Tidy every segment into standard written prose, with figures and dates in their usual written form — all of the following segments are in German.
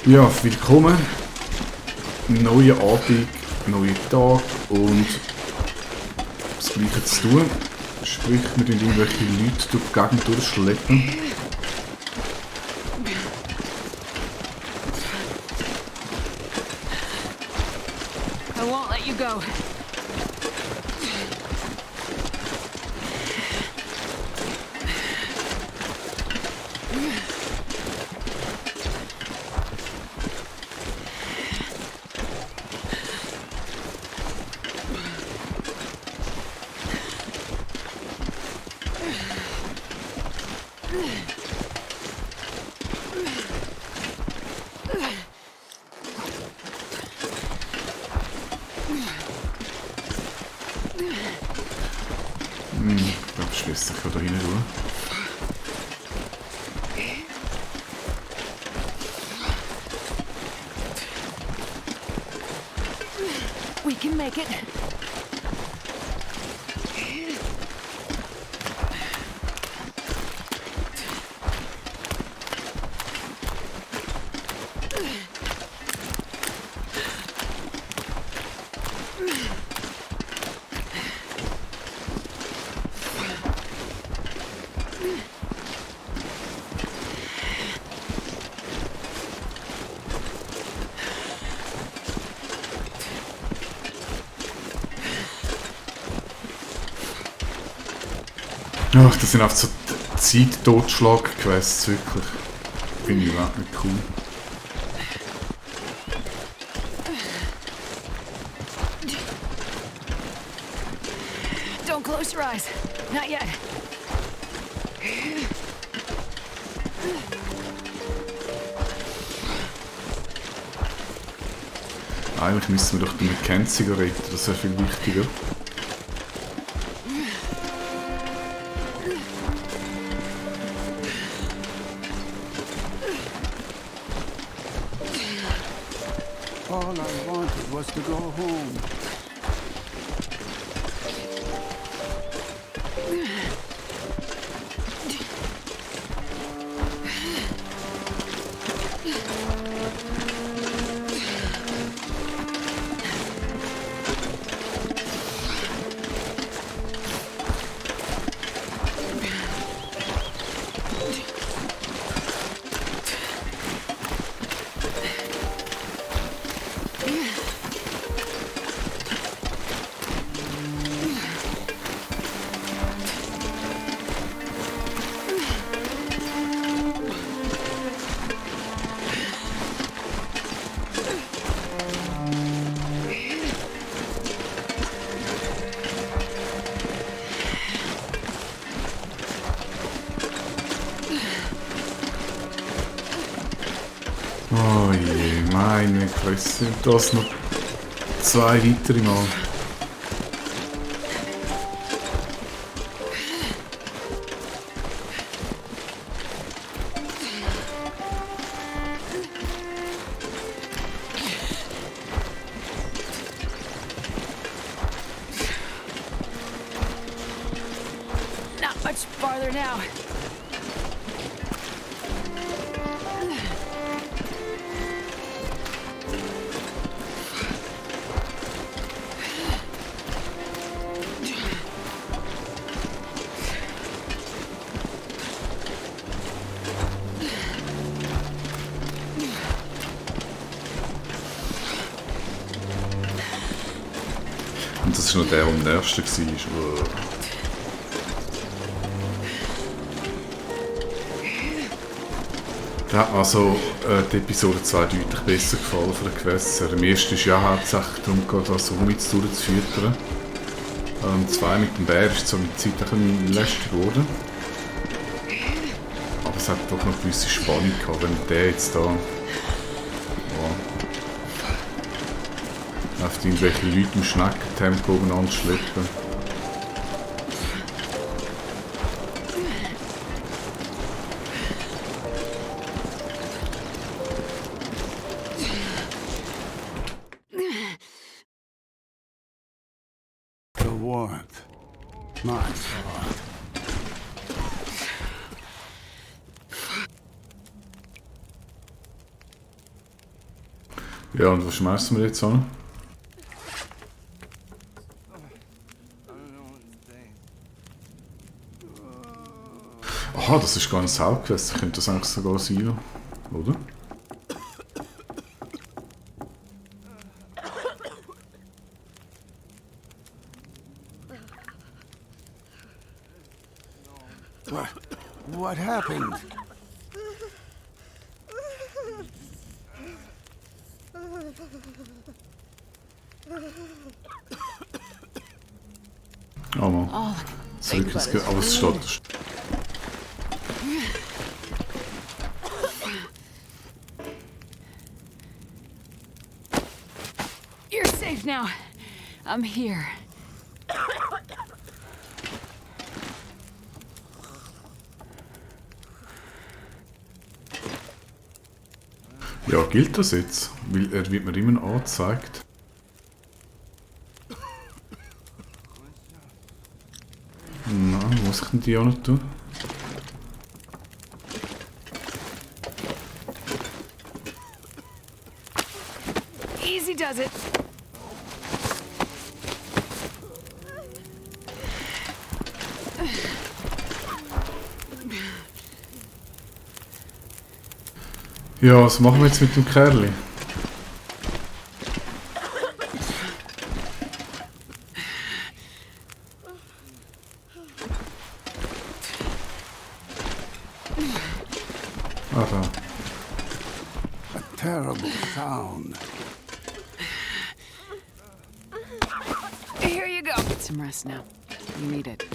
Ja, willkommen. Neue Abend, neue Tag und das Gleiche zu tun. Sprich, wir tun irgendwelche Leute durch die Gegend durchschleppen. I won't let you go. Ich glaube, die Schwester kann da rein tun. We can make it. Ach, das sind einfach so Zeit-Totschlag-Quests, wirklich. Finde ich überhaupt nicht cool. Don't close your eyes. Not yet. Eigentlich müssen wir doch den Mackenzie retten, das wäre viel wichtiger. All I wanted was to go home. Oh je, meine Fresse. Und das noch zwei weitere Mal. Not much farther now. Und das war noch der, der am nächsten war. Da hat mir also die Episode 2 deutlich besser gefallen von den Quests. Im ersten ist ja hauptsächlich darum gegangen, das Humits durchzufüttern. 2 mit dem Bär ist so mit der Zeit ein bisschen lästig geworden. Aber es hat doch noch eine gewisse Spannung gehabt, wenn der jetzt da... Auf irgendwelche Leute im Schneckentempo umeinander schleppen. The warmth. My God. Ja, und was schmeißen wir jetzt an? Aha, das ist gar nicht Hauptquest. Ich könnte das eigentlich sogar sein, oder? What happened? Oh Mann. Oh, Zurück ins Ge... Aber es steht... you're safe now. I'm here. Ja, gilt das jetzt? Weil er wird mir immer angezeigt. Nein, muss ich denn die auch nicht tun? Easy does it. Ja, was machen wir jetzt mit dem Kerli? Ah, da. A terrible sound. Here you go. Get some rest now. You need it.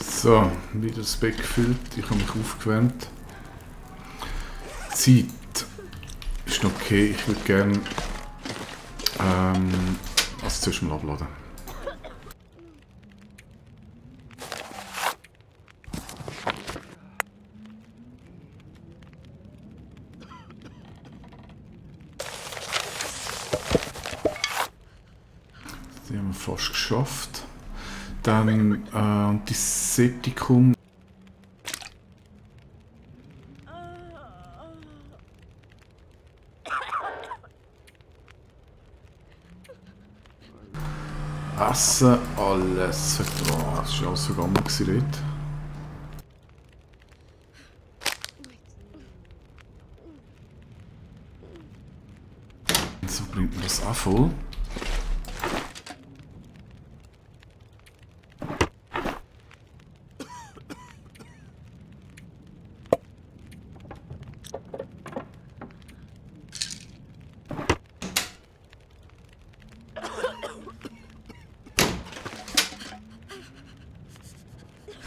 So, wieder das Bett gefüllt. Ich habe mich aufgewärmt. Zeit ist noch okay. Ich würde gerne also zuerst mal abladen. Die haben wir fast geschafft. Dann Antiseptikum. Essen, alles. Oh, das war alles so gammel dort. So bringt man das auch voll.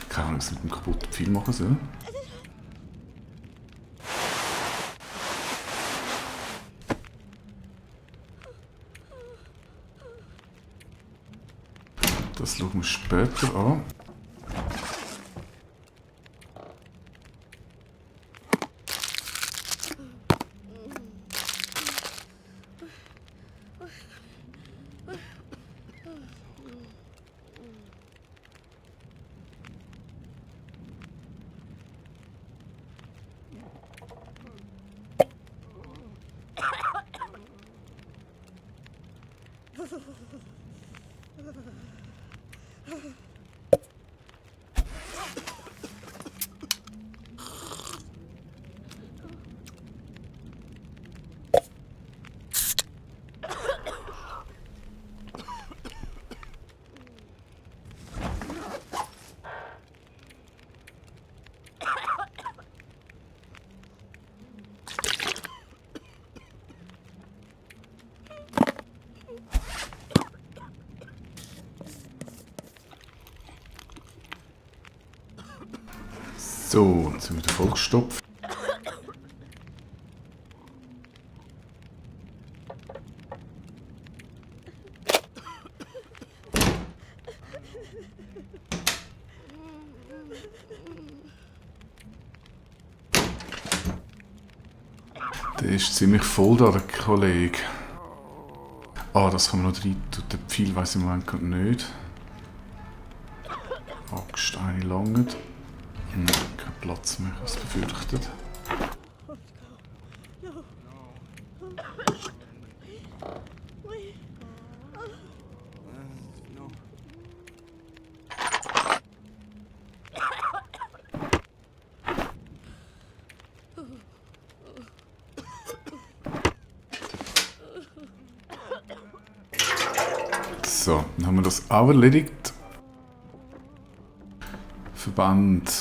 Keine Ahnung, was mit dem kaputten Pfeil machen soll. Das schauen wir später an. So, jetzt sind wir wieder vollgestopft. Der ist ziemlich voll da, der Kollege. Ah, das kann man noch rein tun. Den Pfeil weiss ich im Moment gerade nicht. Axt, eine lange. Kein Platz mehr, als befürchtet. So, dann haben wir das auch erledigt. Verband.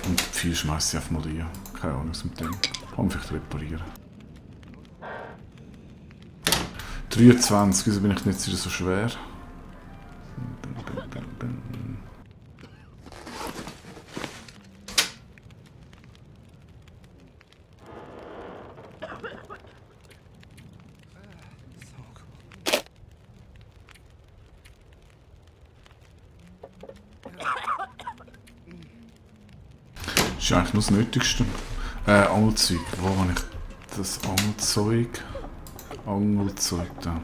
Und die Pfeil schmeiße ich einfach mal rein. Keine Ahnung, was mit dem. Kann man vielleicht reparieren. 23, wieso bin ich nicht wieder so schwer? Das ist eigentlich nur das Nötigste. Angelzeug. Wo habe ich das Angelzeug? Angelzeug da.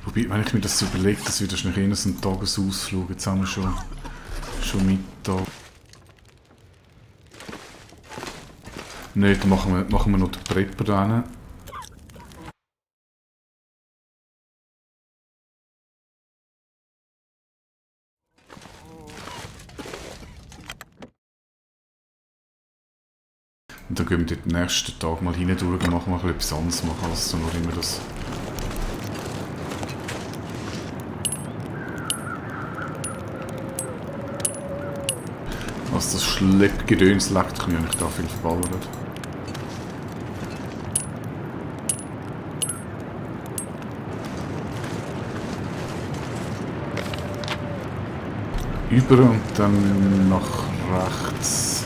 Wobei, wenn ich mir das so überlege, das wird wahrscheinlich eher so ein Tagesausflug. Jetzt haben wir schon Mittag. Nein, dann machen wir noch den Prepper da rein. Und dann gehen wir den nächsten Tag mal hinein durch und machen wir etwas anderes machen, als so nur immer das. Also das Schleppgedöns leckt mich, wenn ich da viel verballert. Über und dann nach rechts.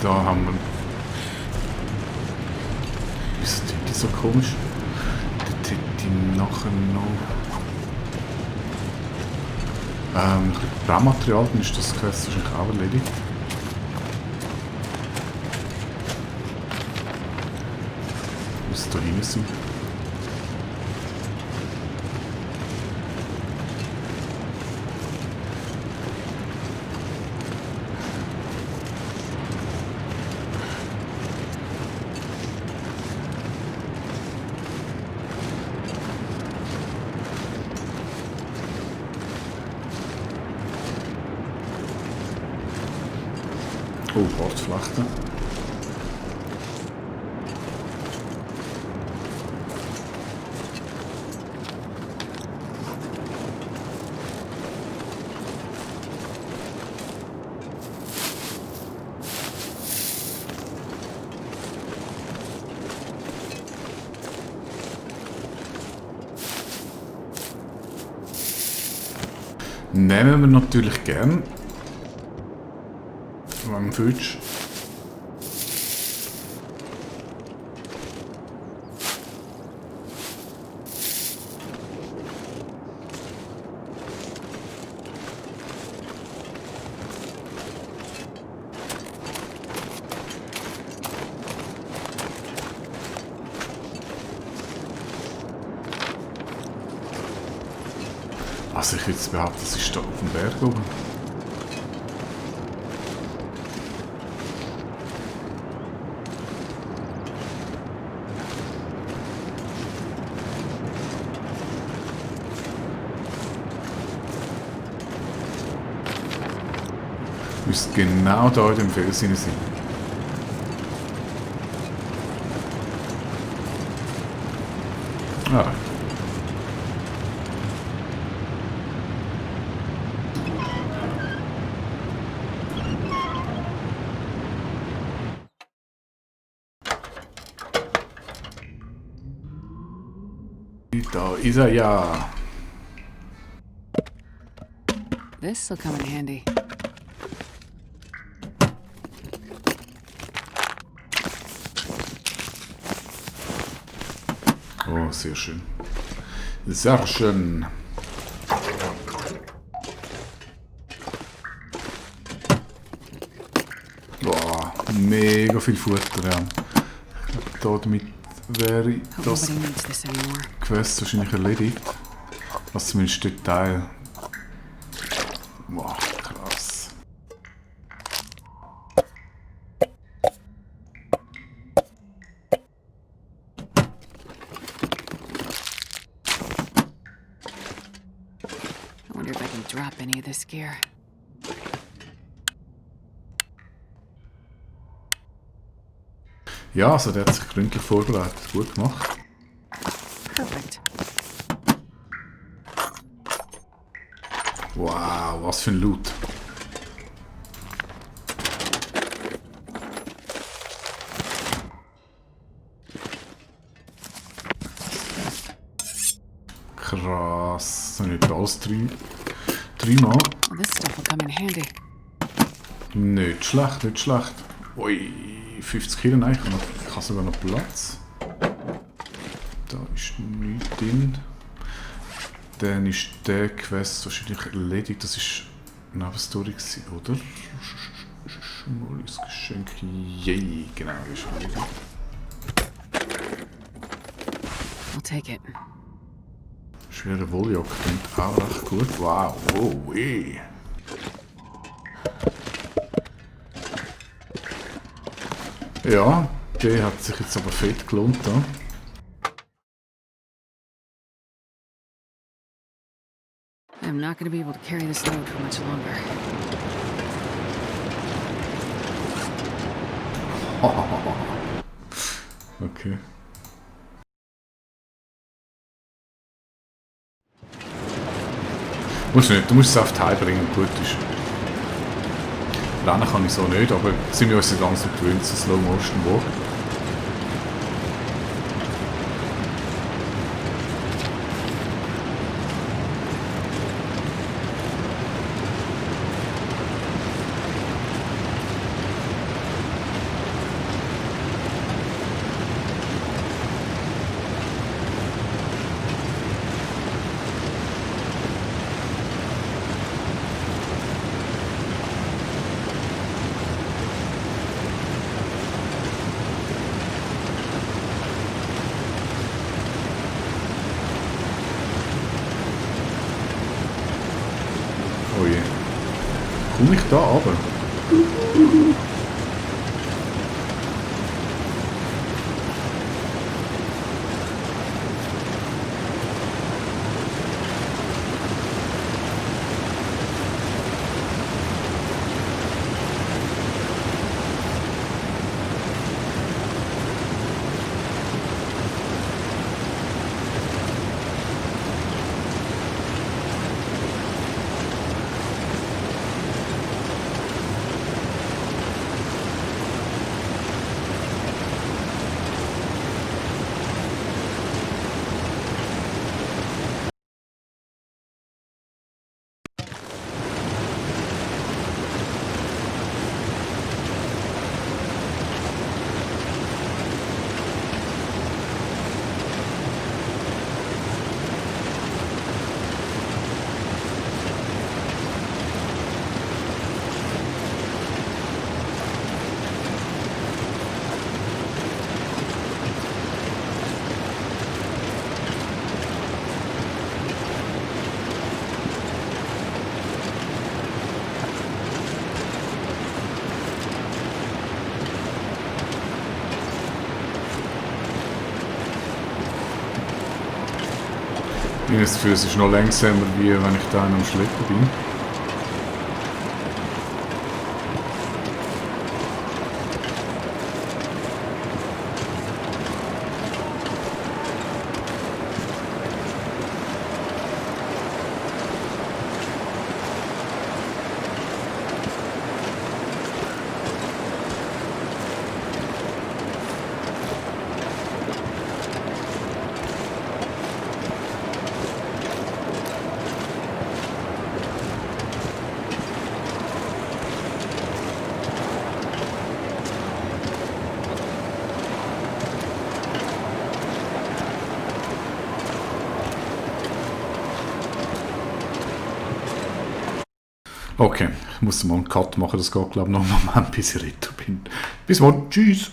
Da haben wir. Wieso tut die so komisch? Die tut die nachher noch. Braumaterial, dann ist das Quest wahrscheinlich auch erledigt. Muss da hinten sein. Oh, Bordflechten. Nehmen wir natürlich gern. Am Futsch. Also ich würde jetzt behaupten, das ist da auf dem Berg oben. Müsste genau da in dem Fels sein. Ah. Da ist er ja. This'll come in handy. Oh, sehr schön. Sehr schön. Boah, mega viel Futter, ja. Ich glaube, damit wäre Hope das nobody needs this anymore. Quest wahrscheinlich erledigt. Was zumindest der Teil. Boah, krass. I wonder if I can drop any of this gear. Ja, also der hat sich gründlich vorbereitet. Gut gemacht. Perfect. Wow, was für ein Loot. Krass. Nicht alles dreimal. Well, this stuff will come in handy. Nicht schlecht, nicht schlecht. Ui, 50 Kilo, nein, ich habe sogar noch Platz. Da ist nichts drin. Dann ist der Quest wahrscheinlich erledigt. Das ist eine Nebenstory gewesen, oder? Schmolles Geschenk. Yay, genau, ist erledigt. I'll take it. Schwere Wolljacke klingt auch recht gut. Wow, oh, ey. Ja, der hat sich jetzt aber fett gelohnt da. I'm not going to be able to carry this load for much longer. Okay. Musst nicht, du musst es auf die Heim bringen, gut ist. Rennen kann ich so nicht, aber sind wir uns langsam gewöhnt, so Slow Motion Walk. Oh je. Komme ich da runter? Ich habe das Gefühl, es ist noch langsamer, wie wenn ich da am Schleppen bin. Okay, ich muss mal einen Cut machen, das geht glaube ich noch einen Moment, bis ich retour bin. Bis morgen, tschüss!